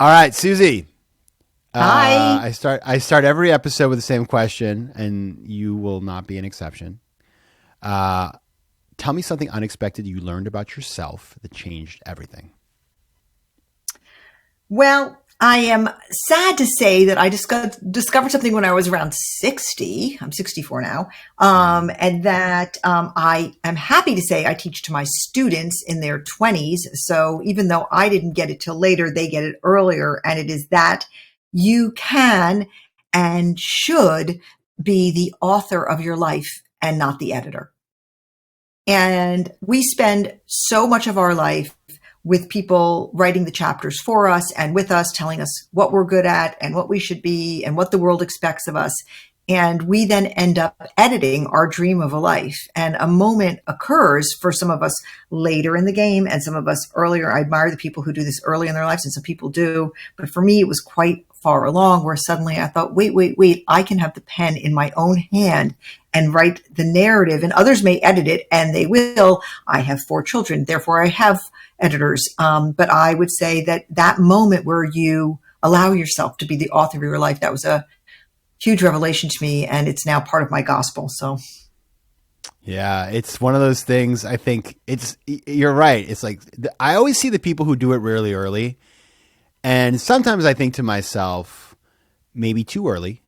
All right, Suzy. Hi. I start every episode with the same question, and you will not be an exception. Uh, Tell me something unexpected you learned about yourself that changed everything. Well, I am sad to say that I discovered something when I was around 60. I'm 64 now. And that I am happy to say I teach to my students in their 20s. So even though I didn't get it till later, they get it earlier. And it is that you can and should be the author of your life and not the editor. And we spend so much of our life with people writing the chapters for us and with us, telling us what we're good at and what we should be and what the world expects of us. And we then end up editing our dream of a life. And a moment occurs for some of us later in the game and some of us earlier. I admire the people who do this early in their lives, and some people do. But for me, it was quite far along where suddenly I thought, wait, I can have the pen in my own hand and write the narrative, and others may edit it, and they will. I have 4 children, therefore I have editors. But I would say that moment where you allow yourself to be the author of your life, that was a huge revelation to me, and it's now part of my gospel. So Yeah, it's one of those things. I think you're right. It's like I always see the people who do it really early, and sometimes I think to myself, maybe too early,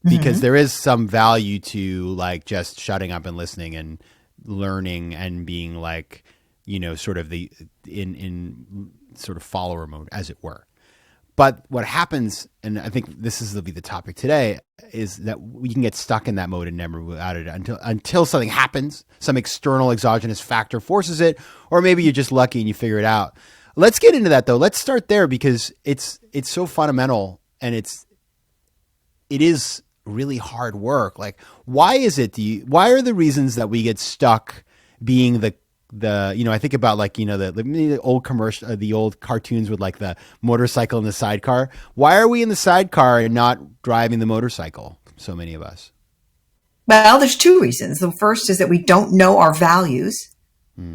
because there is some value to like just shutting up and listening and learning and being like, sort of in sort of follower mode, as it were. But what happens, and I think will be the topic today, is that we can get stuck in that mode and never move out of it until something happens, some external exogenous factor forces it, or maybe you're just lucky and you figure it out. Let's get into that though. Let's start there because it's so fundamental, and it is really hard work. Like, why why are the reasons that we get stuck being the I think about like, the old commercial, the old cartoons with like the motorcycle in the sidecar. Why are we in the sidecar and not driving the motorcycle? So many of us. well, there's 2 reasons. The first is that we don't know our values.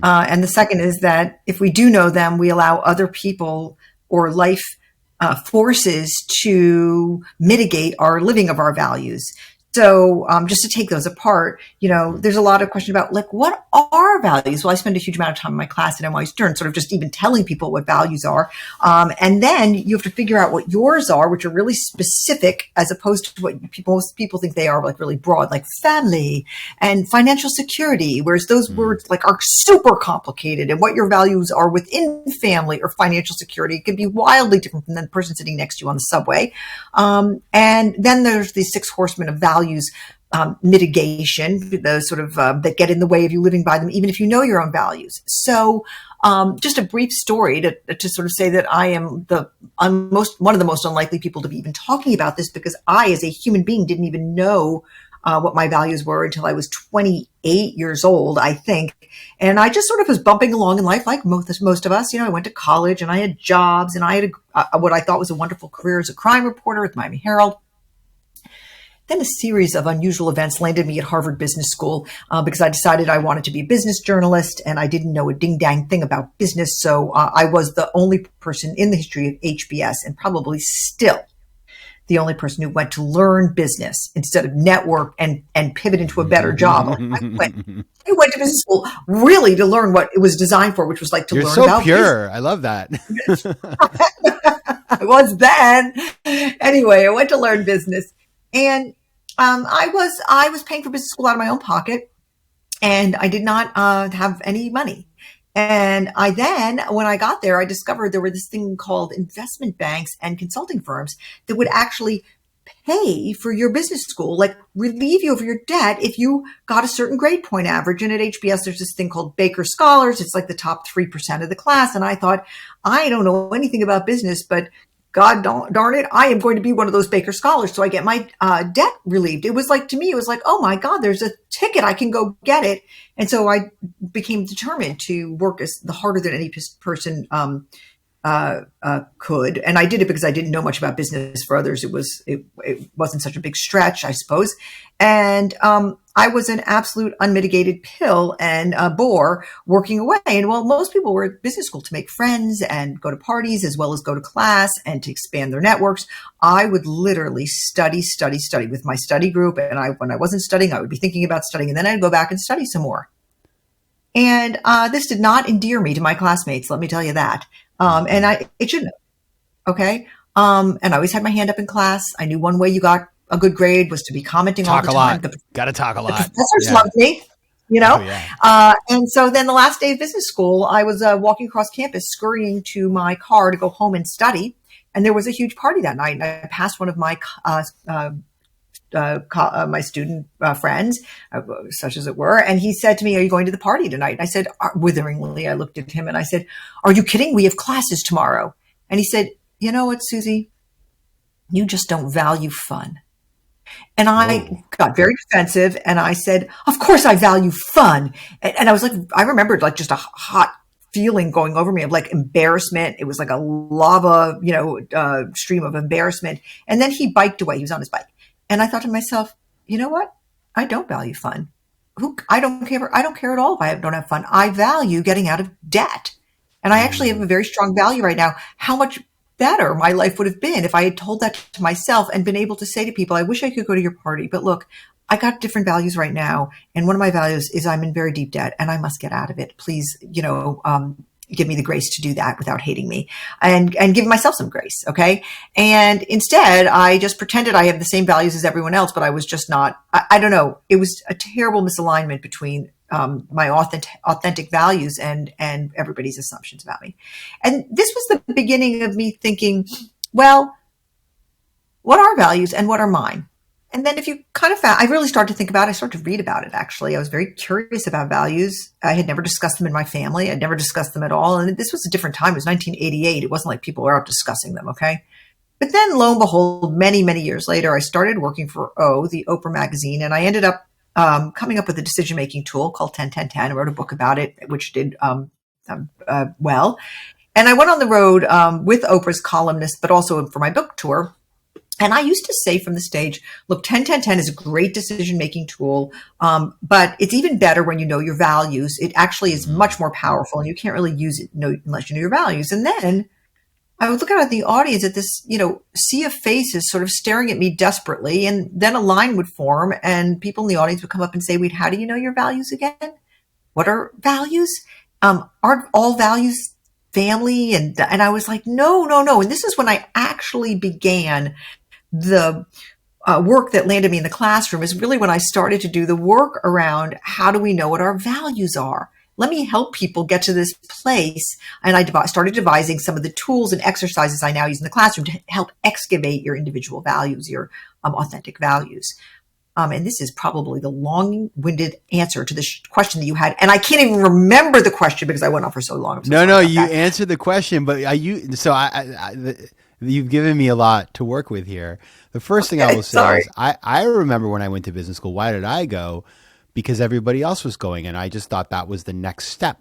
And the second is that if we do know them, we allow other people or life forces to mitigate our living of our values. So just to take those apart, there's a lot of question about like, what are our values? Well, I spend a huge amount of time in my class at NYU Stern, sort of just even telling people what values are. And then you have to figure out what yours are, which are really specific as opposed to what most people think they are, like really broad, like family and financial security, whereas those words like are super complicated. And what your values are within family or financial security can be wildly different from the person sitting next to you on the subway. And then there's the 6 horsemen of values. Mitigation, the sort of that get in the way of you living by them, even if you know your own values. So just a brief story to sort of say that I am one of the most unlikely people to be even talking about this, because I, as a human being, didn't even know what my values were until I was 28 years old, I think. And I just sort of was bumping along in life like most of us. I went to college and I had jobs and I had what I thought was a wonderful career as a crime reporter at the Miami Herald. Then a series of unusual events landed me at Harvard Business School because I decided I wanted to be a business journalist, and I didn't know a ding-dang thing about business. So I was the only person in the history of HBS, and probably still the only person who went to learn business instead of network and pivot into a better job. I went to business school really to learn what it was designed for, which was like to You're learn so about pure. I love that. I was then. Anyway, I went to learn business. And I was paying for business school out of my own pocket, and I did not have any money. And when I got there, I discovered there were this thing called investment banks and consulting firms that would actually pay for your business school, like relieve you of your debt if you got a certain grade point average. And at HBS, there's this thing called Baker Scholars. It's like the top 3% of the class. And I thought, I don't know anything about business, but God darn it, I am going to be one of those Baker Scholars. So I get my debt relieved. It was like, to me, it was like, oh my God, there's a ticket. I can go get it. And so I became determined to work as the harder than any person could. And I did it because I didn't know much about business. For others, it wasn't such a big stretch, I suppose. And I was an absolute unmitigated pill and a bore working away. And while most people were at business school to make friends and go to parties as well as go to class and to expand their networks, I would literally study with my study group. And when I wasn't studying, I would be thinking about studying, and then I'd go back and study some more. And this did not endear me to my classmates, let me tell you that. And it shouldn't have. Okay. And I always had my hand up in class. I knew one way you got a good grade was to be commenting all the time. Got to talk a lot. The professors loved me, you know? Oh, yeah. And so then the last day of business school, I was walking across campus, scurrying to my car to go home and study. And there was a huge party that night. And I passed one of my my student friends, such as it were. And he said to me, "Are you going to the party tonight?" And I said, witheringly, I looked at him and I said, "Are you kidding? We have classes tomorrow." And he said, "You know what, Suzy? You just don't value fun." And I got very defensive and I said, "Of course I value fun." And I was like, I remembered like just a hot feeling going over me of like embarrassment. It was like a lava, stream of embarrassment. And then he biked away. He was on his bike. And I thought to myself, you know what? I don't value fun. I don't care at all if I don't have fun. I value getting out of debt. And I actually have a very strong value right now. How much better my life would have been if I had told that to myself and been able to say to people, "I wish I could go to your party, but look, I got different values right now. And one of my values is I'm in very deep debt and I must get out of it. Please, give me the grace to do that without hating me, and give myself some grace." Okay. And instead I just pretended I have the same values as everyone else, but I was just not, I don't know. It was a terrible misalignment between my authentic values and everybody's assumptions about me. And this was the beginning of me thinking, well, what are values and what are mine? And then if you kind of I really started to think about it, I started to read about it, actually. I was very curious about values. I had never discussed them in my family. I'd never discussed them at all. And this was a different time. It was 1988. It wasn't like people were out discussing them, okay? But then, lo and behold, many, many years later, I started working for the Oprah magazine, and I ended up coming up with a decision-making tool called 10-10-10. I wrote a book about it, which did well. And I went on the road with Oprah's columnists, but also for my book tour. And I used to say from the stage, look, 10-10-10 is a great decision-making tool, but it's even better when you know your values. It actually is much more powerful, and you can't really use it unless you know your values. And then I would look out at the audience at this, sea of faces sort of staring at me desperately, and then a line would form, and people in the audience would come up and say, "Wait, how do you know your values again? What are values? Aren't all values family?" And I was like, no. And this is when I actually began the work that landed me in the classroom. Is really when I started to do the work around how do we know what our values are? Let me help people get to this place. And I started devising some of the tools and exercises I now use in the classroom to help excavate your individual values, your authentic values. And this is probably the long-winded answer to the question that you had. And I can't even remember the question because I went on for so long. No, you answered the question, but you've given me a lot to work with here. The first thing I will say is I remember when I went to business school, why did I go? Because everybody else was going, and I just thought that was the next step.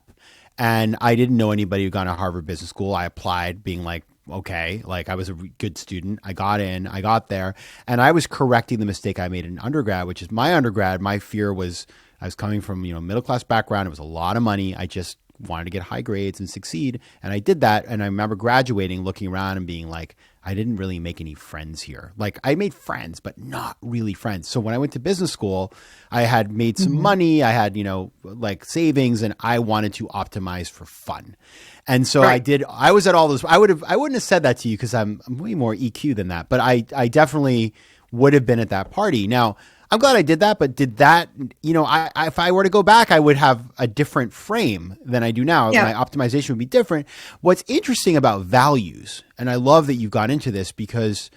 And I didn't know anybody who'd gone to Harvard Business School. I applied being like, okay, like I was a good student. I got in, I got there, and I was correcting the mistake I made in undergrad, which is my undergrad. My fear was I was coming from, middle-class background. It was a lot of money. I just wanted to get high grades and succeed. And I did that. And I remember graduating, looking around and being like, I didn't really make any friends here. Like I made friends, but not really friends. So when I went to business school, I had made some money. I had, like savings, and I wanted to optimize for fun. And so I was at all those. I wouldn't have said that to you because I'm way more EQ than that, but I definitely would have been at that party. Now, I'm glad I did that, but did that, if I were to go back, I would have a different frame than I do now. Yeah. My optimization would be different. What's interesting about values, and I love that you've got into this, because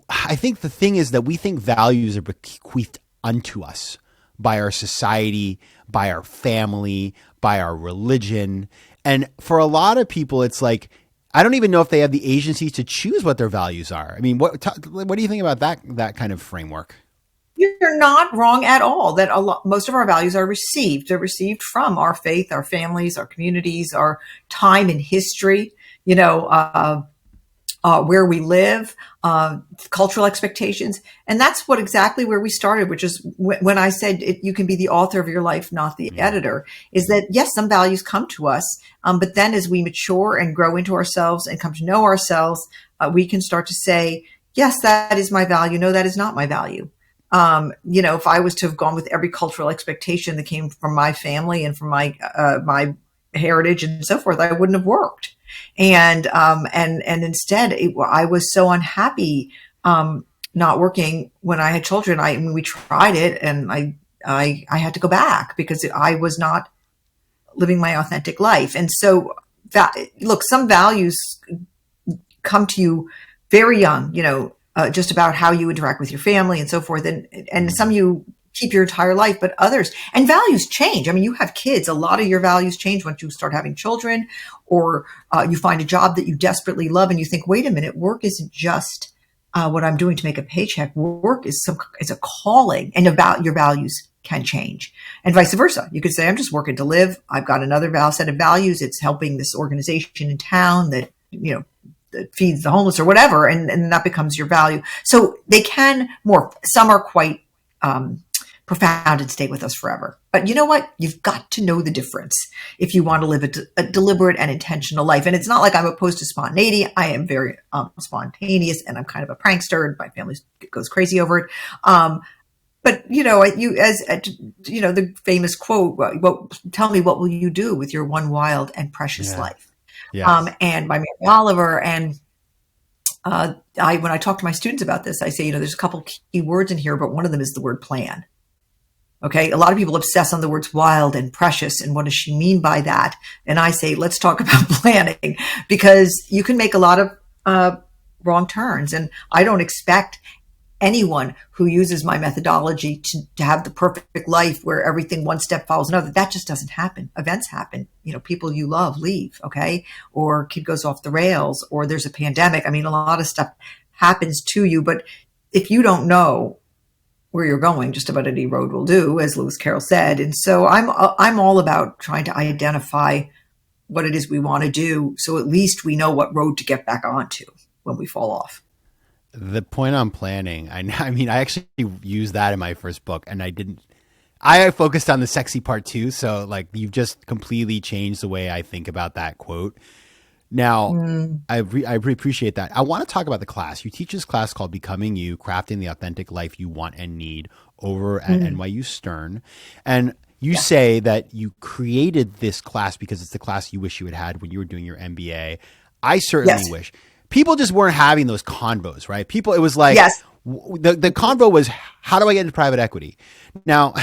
I think the thing is that we think values are bequeathed unto us by our society, by our family, by our religion. And for a lot of people, it's like, I don't even know if they have the agency to choose what their values are. I mean, what do you think about that kind of framework? You're not wrong at all. That most of our values are received. They're received from our faith, our families, our communities, our time in history. where we live, cultural expectations. And that's what exactly where we started, which is when I said you can be the author of your life, not the editor, is that yes, some values come to us. But then as we mature and grow into ourselves and come to know ourselves, we can start to say, yes, that is my value. No, that is not my value. If I was to have gone with every cultural expectation that came from my family and from my heritage and so forth, I wouldn't have worked. And instead I was so unhappy, not working when I had children. We tried it and I had to go back because I was not living my authentic life. And so look, some values come to you very young, just about how you interact with your family and so forth. And some you keep your entire life, but others, and values change. I mean, you have kids, a lot of your values change once you start having children, or you find a job that you desperately love and you think, wait a minute, work isn't just what I'm doing to make a paycheck. Work is a calling, and about your values can change, and vice versa. You could say, I'm just working to live. I've got another set of values. It's helping this organization in town that, that feeds the homeless or whatever. And that becomes your value. So they can morph. Some are quite, profound and stay with us forever. But you know what? You've got to know the difference if you want to live a deliberate and intentional life. And it's not like I'm opposed to spontaneity. I am very spontaneous, and I'm kind of a prankster, and my family goes crazy over it. But the famous quote, tell me, what will you do with your one wild and precious life? Yes. And by Mary Oliver. And when I talk to my students about this, I say, there's a couple key words in here, but one of them is the word plan. Okay. A lot of people obsess on the words wild and precious. And what does she mean by that? And I say, let's talk about planning, because you can make a lot of wrong turns. And I don't expect anyone who uses my methodology to have the perfect life where everything one step follows another. That just doesn't happen. Events happen. People you love leave. Okay. Or kid goes off the rails, or there's a pandemic. I mean, a lot of stuff happens to you, but if you don't know where you're going, just about any road will do, as Lewis Carroll said. And so I'm all about trying to identify what it is we want to do, so at least we know what road to get back onto when we fall off. The point on planning, I mean, I actually used that in my first book, and I focused on the sexy part too. So like, you've just completely changed the way I think about that quote. Now, I appreciate that. I want to talk about the class. You teach this class called Becoming You, Crafting the Authentic Life You Want and Need, over at NYU Stern. And you say that you created this class because it's the class you wish you had had when you were doing your MBA. I certainly wish. People just weren't having those convos, right? It was like, the convo was, how do I get into private equity? Now,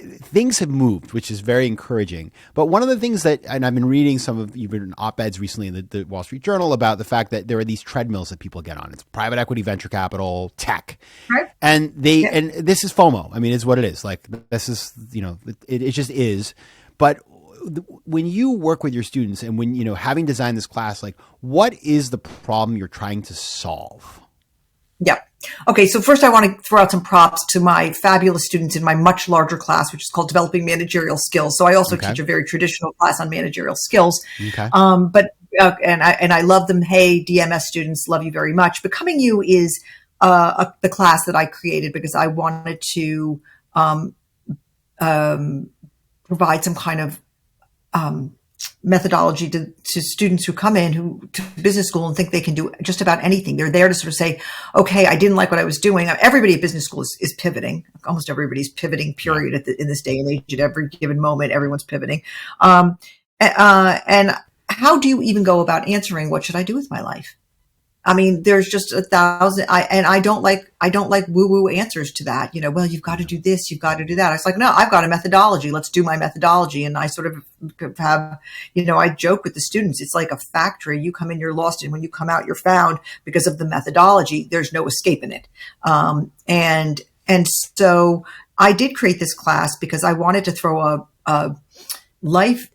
things have moved, which is very encouraging. But one of the things and I've been reading you've written op-eds recently in the Wall Street Journal about the fact that there are these treadmills that people get on. It's private equity, venture capital, tech. Right. And and this is FOMO. I mean, it's what it is. Like, this is, it just is. But when you work with your students, and when, having designed this class, like, what is the problem you're trying to solve? Yeah. Okay. So first I want to throw out some props to my fabulous students in my much larger class, which is called Developing Managerial Skills. So I also teach a very traditional class on managerial skills. Okay. And I love them. Hey, DMS students, love you very much. Becoming You is the class that I created because I wanted to provide some kind of methodology to students who come in to business school and think they can do just about anything. They're there to sort of say, okay, I didn't like what I was doing. Everybody at business school is pivoting. Almost everybody's pivoting, period, in this day and age. At every given moment, everyone's pivoting. And how do you even go about answering, what should I do with my life? I mean, there's just 1,000, I don't like woo-woo answers to that. Well, you've got to do this, you've got to do that. It's like, no, I've got a methodology. Let's do my methodology. And I sort of have, I joke with the students. It's like a factory. You come in, you're lost. And when you come out, you're found because of the methodology. There's no escaping it. And so I did create this class because I wanted to throw a life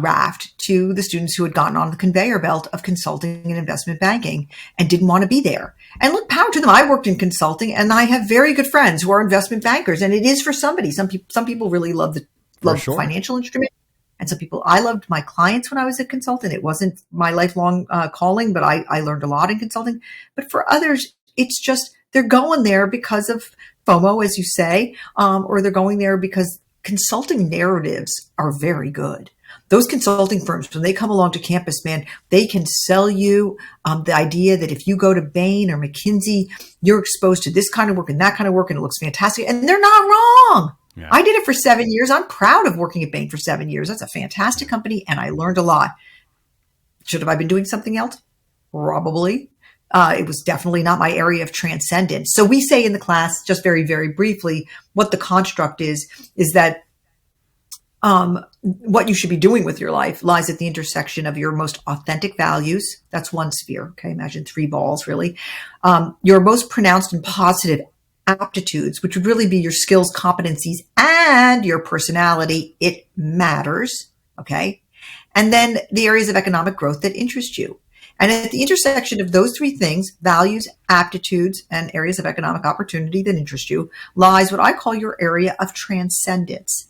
raft to the students who had gotten on the conveyor belt of consulting and investment banking and didn't want to be there. And look, power to them. I worked in consulting, and I have very good friends who are investment bankers, and it is for somebody. Some people really love financial instrument. And some people, I loved my clients when I was a consultant. It wasn't my lifelong calling, but I learned a lot in consulting. But for others, it's just they're going there because of FOMO, as you say, or they're going there because consulting narratives are very good. Those consulting firms, when they come along to campus, man, they can sell you the idea that if you go to Bain or McKinsey, you're exposed to this kind of work and that kind of work, and it looks fantastic. And they're not wrong. Yeah. I did it for 7 years. I'm proud of working at Bain for 7 years. That's a fantastic company, and I learned a lot. Should have I been doing something else? Probably. It was definitely not my area of transcendence. So we say in the class, just very, very briefly, what the construct is that what you should be doing with your life lies at the intersection of your most authentic values. That's one sphere. Okay. Imagine 3 balls, really. Your most pronounced and positive aptitudes, which would really be your skills, competencies, and your personality. It matters. Okay. And then the areas of economic growth that interest you. And at the intersection of those 3 things, values, aptitudes, and areas of economic opportunity that interest you, lies what I call your area of transcendence.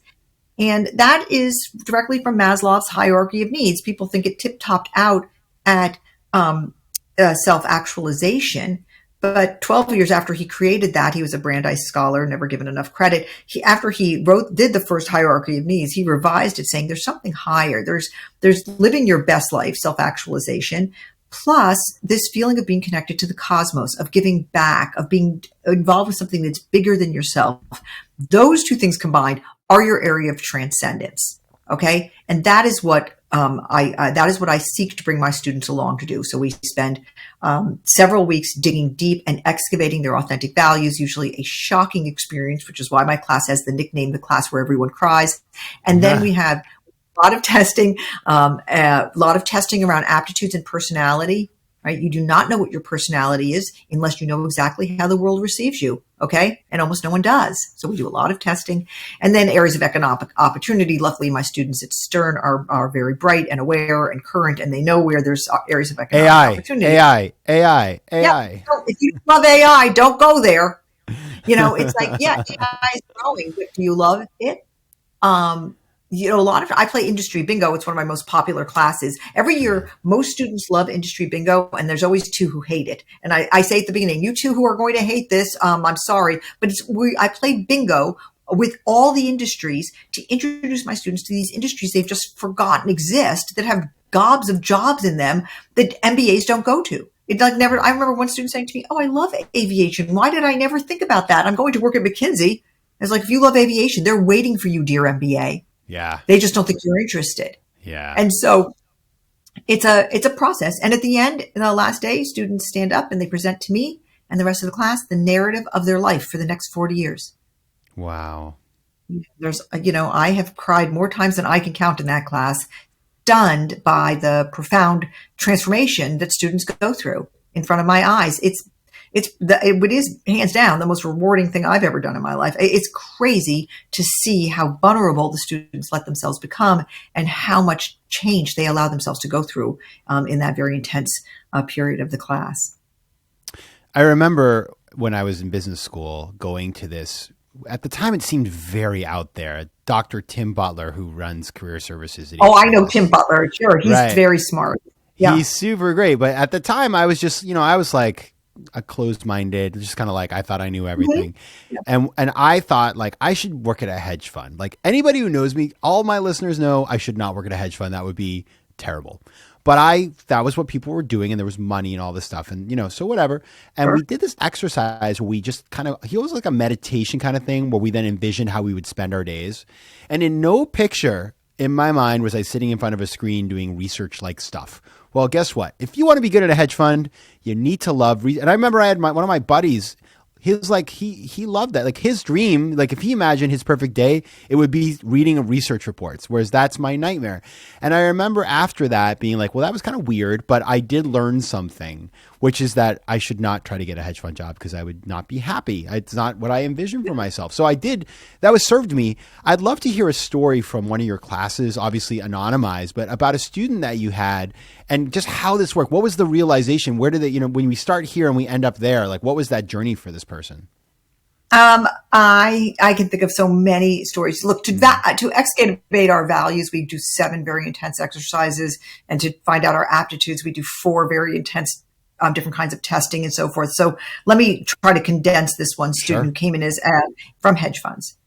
And that is directly from Maslow's hierarchy of needs. People think it tip-topped out at self-actualization. But 12 years after he created that, he was a Brandeis scholar, never given enough credit. After he did the first hierarchy of needs, he revised it saying there's something higher. There's living your best life, self-actualization, plus this feeling of being connected to the cosmos, of giving back, of being involved with something that's bigger than yourself. Those 2 things combined are your area of transcendence. Okay. And that is what I seek to bring my students along to do. So we spend several weeks digging deep and excavating their authentic values, usually a shocking experience, which is why my class has the nickname, the class where everyone cries. And then we have a lot of testing around aptitudes and personality, right? You do not know what your personality is unless you know exactly how the world receives you. Okay. And almost no one does. So we do a lot of testing. And then areas of economic opportunity. Luckily, my students at Stern are very bright and aware and current, and they know where there's areas of economic opportunity. AI. Yeah. So if you love AI, don't go there. It's like, yeah, AI is growing, but do you love it? I play industry bingo. It's one of my most popular classes. Every year, most students love industry bingo, and there's always 2 who hate it. And I say at the beginning, you 2 who are going to hate this, I'm sorry, but I play bingo with all the industries to introduce my students to these industries they've just forgotten exist, that have gobs of jobs in them that MBAs don't go to. I remember one student saying to me, "Oh, I love aviation. Why did I never think about that? I'm going to work at McKinsey." It's like, if you love aviation, they're waiting for you, dear MBA. Yeah. They just don't think you're interested. Yeah. And so it's a process. And at the end, the last day, students stand up and they present to me and the rest of the class the narrative of their life for the next 40 years. Wow. I have cried more times than I can count in that class, stunned by the profound transformation that students go through in front of my eyes. It is hands down the most rewarding thing I've ever done in my life. It's crazy to see how vulnerable the students let themselves become and how much change they allow themselves to go through in that very intense period of the class. I remember when I was in business school going to this. At the time, it seemed very out there. Dr. Tim Butler, who runs career services. I know Tim Butler. Sure. He's very smart. Yeah. He's super great. But at the time, I was just, I was like, a closed-minded, just kind of like, I thought I knew everything. Mm-hmm. And I thought like I should work at a hedge fund. Like anybody who knows me, all my listeners know I should not work at a hedge fund. That would be terrible. But that was what people were doing, and there was money and all this stuff, and so whatever. And we did this exercise where we just it was like a meditation kind of thing where we then envisioned how we would spend our days. And in no picture in my mind was I sitting in front of a screen doing research like stuff. Well, guess what? If you want to be good at a hedge fund, you need to love. And I remember I had one of my buddies. He was like, he loved that. Like his dream, like if he imagined his perfect day, it would be reading research reports, whereas that's my nightmare. And I remember after that being like, well, that was kind of weird, but I did learn something, which is that I should not try to get a hedge fund job because I would not be happy. It's not what I envisioned for myself. So I did, that was served me. I'd love to hear a story from one of your classes, obviously anonymized, but about a student that you had and just how this worked. What was the realization? Where did it, when we start here and we end up there, like what was that journey for this person? I can think of so many stories. Look, to excavate our values, we do 7 very intense exercises, and to find out our aptitudes, we do 4 very intense different kinds of testing and so forth. So let me try to condense this one student who came in as from hedge funds.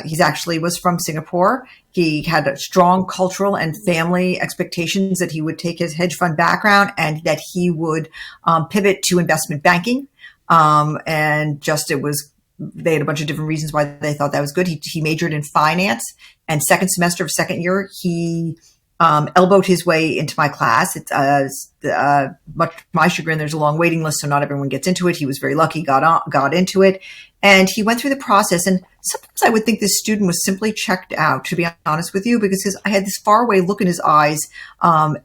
He's actually was from Singapore. He had a strong cultural and family expectations that he would take his hedge fund background and that he would pivot to investment banking. And just they had a bunch of different reasons why they thought that was good. He majored in finance, and second semester of second year, he elbowed his way into my class. It's much to my chagrin, there's a long waiting list, so not everyone gets into it. He was very lucky, got into it, and he went through the process. And sometimes I would think this student was simply checked out, to be honest with you, because I had this faraway look in his eyes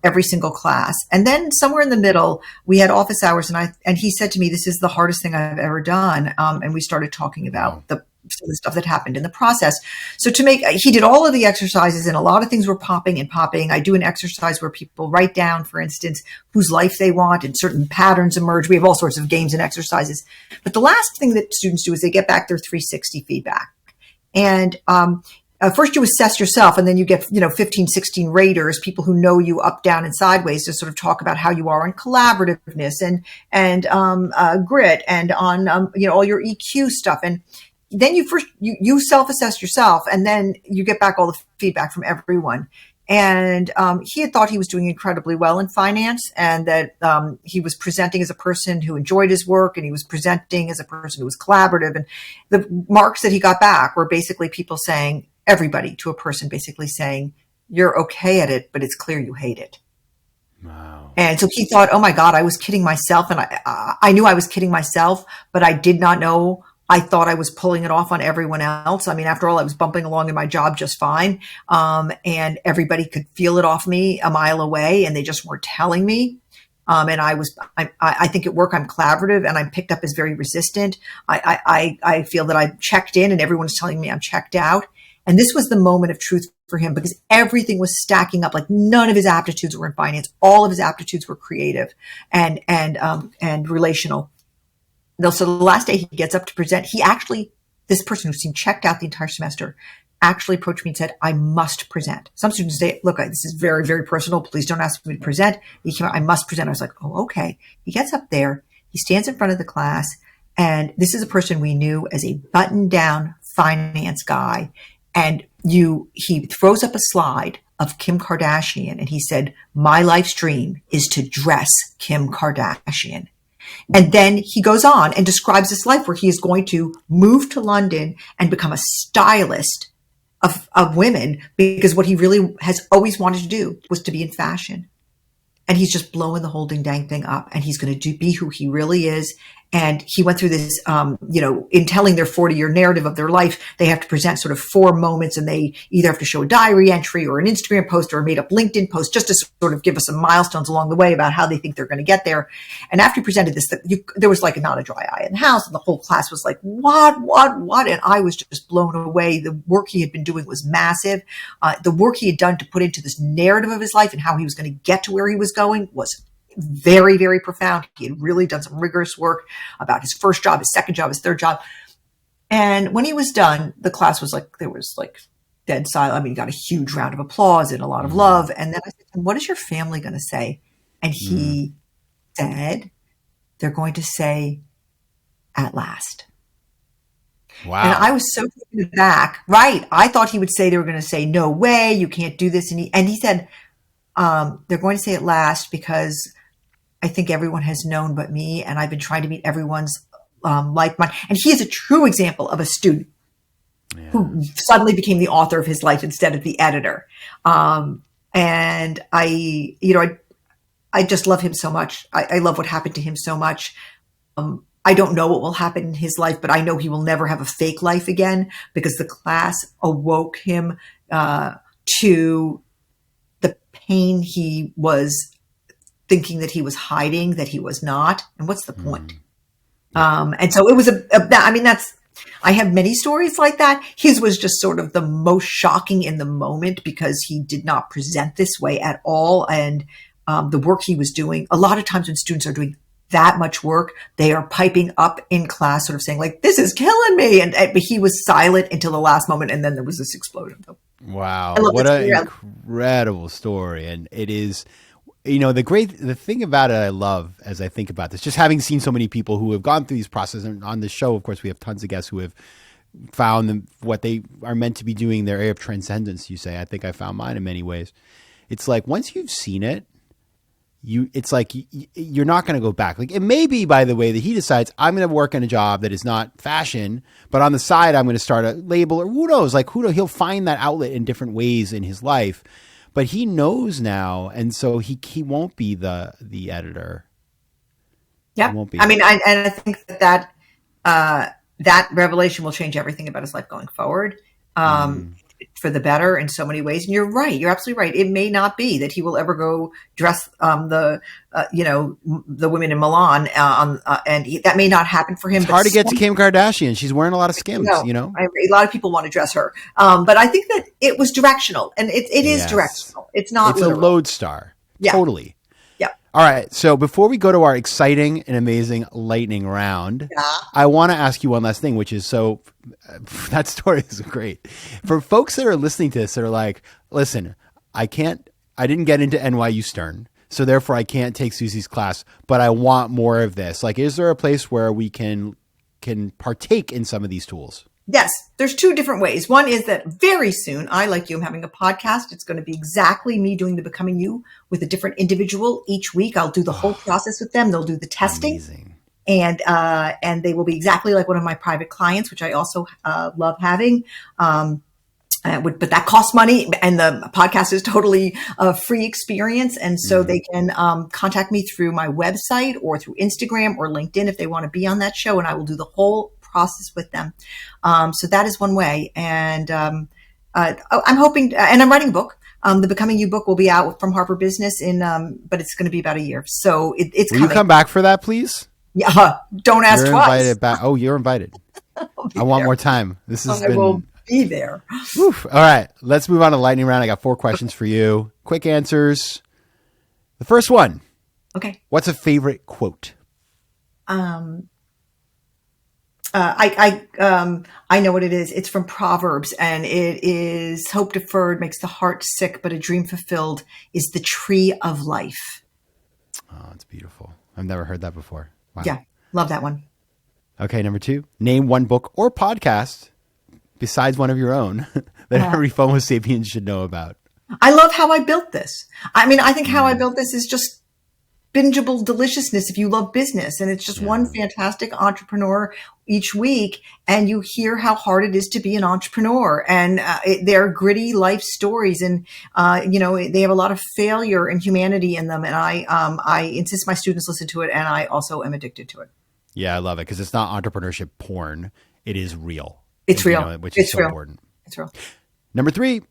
every single class. And then somewhere in the middle, we had office hours, and he said to me, "This is the hardest thing I've ever done." And we started talking about some of the stuff that happened in the process. So he did all of the exercises, and a lot of things were popping and popping. I do an exercise where people write down, for instance, whose life they want, and certain patterns emerge. We have all sorts of games and exercises. But the last thing that students do is they get back their 360 feedback. And first you assess yourself, and then you get 15, 16 raters, people who know you up, down, and sideways, to sort of talk about how you are on collaborativeness and grit, and on all your EQ stuff. And then you self-assess yourself, and then you get back all the feedback from everyone. And he had thought he was doing incredibly well in finance, and that he was presenting as a person who enjoyed his work, and he was presenting as a person who was collaborative. And the marks that he got back were basically people saying, everybody to a person basically saying, "You're okay at it, but it's clear you hate it." Wow. And so he thought, "Oh my God, I was kidding myself." And I knew I was kidding myself, but I did not know. I thought I was pulling it off on everyone else. I mean, after all, I was bumping along in my job just fine. And everybody could feel it off me a mile away, and they just weren't telling me. And I think at work, I'm collaborative, and I'm picked up as very resistant. I feel that I'm checked in, and everyone's telling me I'm checked out. And this was the moment of truth for him, because everything was stacking up. Like, none of his aptitudes were in finance. All of his aptitudes were creative and relational. So the last day he gets up to present, this person who seemed checked out the entire semester, actually approached me and said, "I must present." Some students say, "Look, this is very, very personal. Please don't ask me to present." He came out, "I must present." I was like, "Oh, okay." He gets up there, he stands in front of the class, and this is a person we knew as a button-down finance guy. And he throws up a slide of Kim Kardashian, and he said, "My life's dream is to dress Kim Kardashian." And then he goes on and describes this life where he is going to move to London and become a stylist of women, because what he really has always wanted to do was to be in fashion. And he's just blowing the whole dang thing up, and he's going to be who he really is. And he went through this, in telling their 40-year narrative of their life, they have to present sort of 4 moments, and they either have to show a diary entry or an Instagram post or a made up LinkedIn post, just to sort of give us some milestones along the way about how they think they're going to get there. And after he presented this, there was like not a dry eye in the house, and the whole class was like, what? And I was just blown away. The work he had been doing was massive. The work he had done to put into this narrative of his life and how he was going to get to where he was going was very, very profound. He had really done some rigorous work about his first job, his second job, his third job. And when he was done, the class was like, there was like dead silent. I mean, he got a huge round of applause and a lot of love. And then I said, "What is your family going to say?" And he said, "They're going to say, 'At last.'" Wow. And I was so taken aback. Right. I thought he would say, they were going to say, "No way, you can't do this." And he said, "They're going to say at last because I think everyone has known but me, and I've been trying to meet everyone's like mine." And he is a true example of a student who suddenly became the author of his life instead of the editor. And I just love him so much. I love what happened to him so much. I don't know what will happen in his life, but I know he will never have a fake life again, because the class awoke him to the pain he was thinking that he was hiding, that he was not. And what's the point? And so it was I have many stories like that. His was just sort of the most shocking in the moment, because he did not present this way at all. And the work he was doing, a lot of times when students are doing that much work, they are piping up in class, sort of saying like, this is killing me. But he was silent until the last moment. And then there was this explosion. Wow. What an incredible story. And it is, the thing about it I love as I think about this, just having seen so many people who have gone through these processes, and on this show, of course, we have tons of guests who have found what they are meant to be doing, their area of transcendence, you say. I think I found mine in many ways. It's like, once you've seen it, it's like you're not going to go back. Like, it may be, by the way, that he decides, I'm going to work in a job that is not fashion, but on the side, I'm going to start a label, or who knows, he'll find that outlet in different ways in his life, but he knows now. And so he won't be the editor. Yeah. I mean, I think that revelation will change everything about his life going forward. For the better in so many ways. And you're right. You're absolutely right. It may not be that he will ever go dress the women in Milan, that may not happen for him. It's hard to get to Kim Kardashian. She's wearing a lot of Skims, a lot of people want to dress her. But I think that it was directional, and it is directional. It's not It's literal. A lodestar. Yeah. Totally. Yeah. All right. So before we go to our exciting and amazing lightning round, I want to ask you one last thing, which is, that story is great. For folks that are listening to this that are like, listen, I didn't get into NYU Stern, so therefore I can't take Suzy's class, but I want more of this. Like, is there a place where we can partake in some of these tools? Yes, there's two different ways. One is that very soon, I, like you, am having a podcast. It's going to be exactly me doing the Becoming You with a different individual each week. I'll do the whole process with them. They'll do the testing. Amazing. And they will be exactly like one of my private clients, which I also love having. But that costs money, and the podcast is totally a free experience. And so they can contact me through my website or through Instagram or LinkedIn if they want to be on that show, and I will do the whole process with them. So that is one way. And I'm hoping, and I'm writing a book. The Becoming You book will be out from Harper Business but it's going to be about a year. So it's coming. Will you come back for that, please? Yeah. Don't ask you're twice. Invited back. Oh, you're invited. I want more time. This has been. I will be there. Oof. All right. Let's move on to lightning round. I got 4 questions for you. Quick answers. The first one. Okay. What's a favorite quote? I know what it is. It's from Proverbs, and it is, hope deferred makes the heart sick, but a dream fulfilled is the tree of life. Oh, it's beautiful. I've never heard that before. Wow. Yeah. Love that one. Okay. Number 2, name one book or podcast besides one of your own that every FOMO Sapiens should know about. I love how I built this. I mean, I think how I built this is just bingeable deliciousness if you love business. And it's just one fantastic entrepreneur each week. And you hear how hard it is to be an entrepreneur. And they're gritty life stories. And, they have a lot of failure and humanity in them. And I insist my students listen to it. And I also am addicted to it. Yeah, I love it because it's not entrepreneurship porn. It is real. It's real. Which is so important. It's real. Number 3,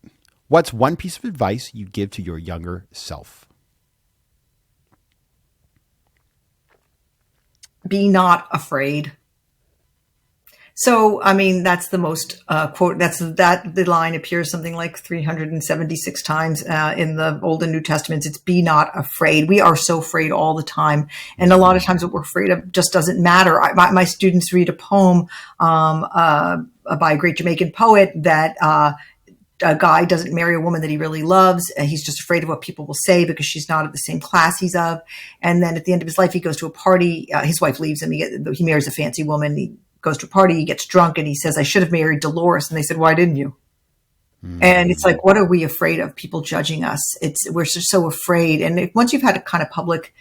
what's one piece of advice you'd give to your younger self? Be not afraid. So, I mean, that's the most quote. The line appears something like 376 times in the Old and New Testaments. It's be not afraid. We are so afraid all the time, and a lot of times what we're afraid of just doesn't matter. My students read a poem by a great Jamaican poet that a guy doesn't marry a woman that he really loves. He's just afraid of what people will say because she's not of the same class he's of. And then at the end of his life, he goes to a party. His wife leaves him. He marries a fancy woman. He goes to a party. He gets drunk and he says, I should have married Dolores. And they said, why didn't you? And it's like, what are we afraid of? People judging us. We're just so afraid. And once you've had a kind of public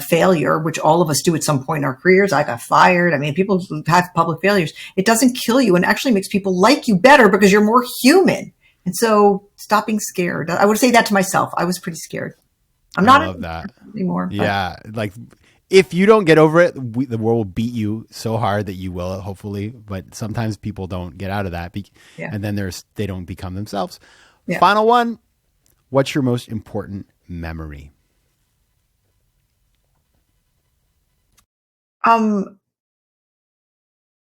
failure, which all of us do at some point in our careers, I got fired. I mean, people have public failures. It doesn't kill you and actually makes people like you better because you're more human. And so stop being scared. I would say that to myself. I was pretty scared. I love that anymore. Yeah. Like if you don't get over it, the world will beat you so hard that you will, hopefully. But sometimes people don't get out of that. And then they don't become themselves. Yeah. Final one. What's your most important memory? I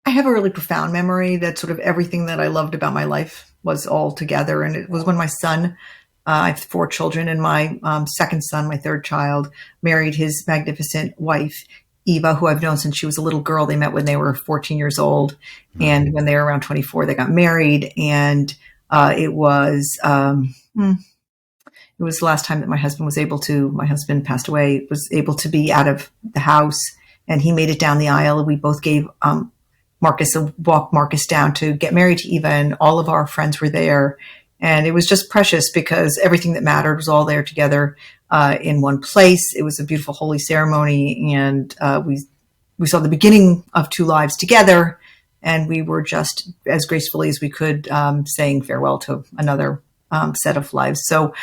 have a really profound memory that sort of everything that I loved about my life was all together. And it was when my son, I have 4 children, and my second son, my third child, married his magnificent wife. Eva, who I've known since she was a little girl. They met when they were 14 years old. And when they were around 24, they got married. And it was the last time that my husband passed away, was able to be out of the house. And he made it down the aisle. We both gave walked Marcus down to get married to Eva, and all of our friends were there. And it was just precious because everything that mattered was all there together in one place. It was a beautiful holy ceremony, and we saw the beginning of two lives together, and we were just as gracefully as we could saying farewell to another set of lives. So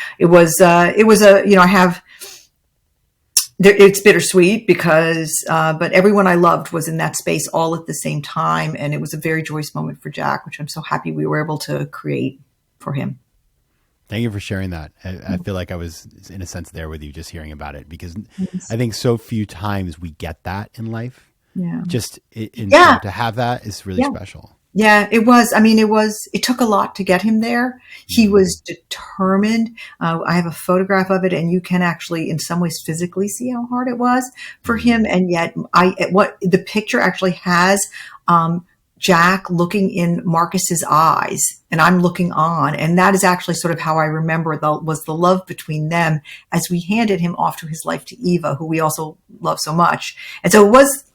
it's bittersweet because, but everyone I loved was in that space all at the same time. And it was a very joyous moment for Jack, which I'm so happy we were able to create for him. Thank you for sharing that. I feel like I was in a sense there with you just hearing about it, because I think so few times we get that in life. Yeah. Just to have that is really special. Yeah, it was. I mean, it took a lot to get him there. He was determined. I have a photograph of it, and you can actually in some ways physically see how hard it was for him. And yet what the picture actually has, Jack looking in Marcus's eyes, and I'm looking on. And that is actually sort of how I remember was the love between them as we handed him off to his life to Eva, who we also love so much. And so it was,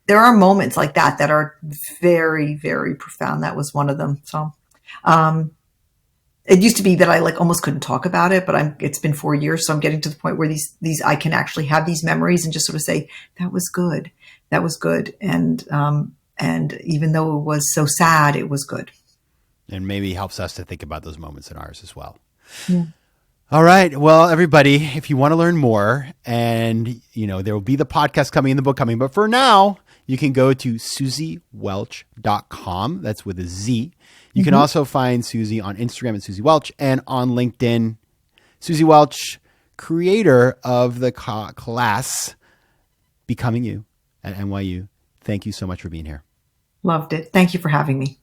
there are moments like that are very, very profound. That was one of them. So, it used to be that I almost couldn't talk about it, but it's been 4 years. So I'm getting to the point where these, I can actually have these memories and just sort of say, that was good. That was good. And even though it was so sad, it was good. And maybe helps us to think about those moments in ours as well. Yeah. All right. Well, everybody, if you want to learn more, and there will be the podcast coming and the book coming, but for now, you can go to SuzyWelch.com. That's with a Z. You can also find Suzy on Instagram at Suzy Welch, and on LinkedIn, Suzy Welch, creator of the class Becoming You at NYU. Thank you so much for being here. Loved it. Thank you for having me.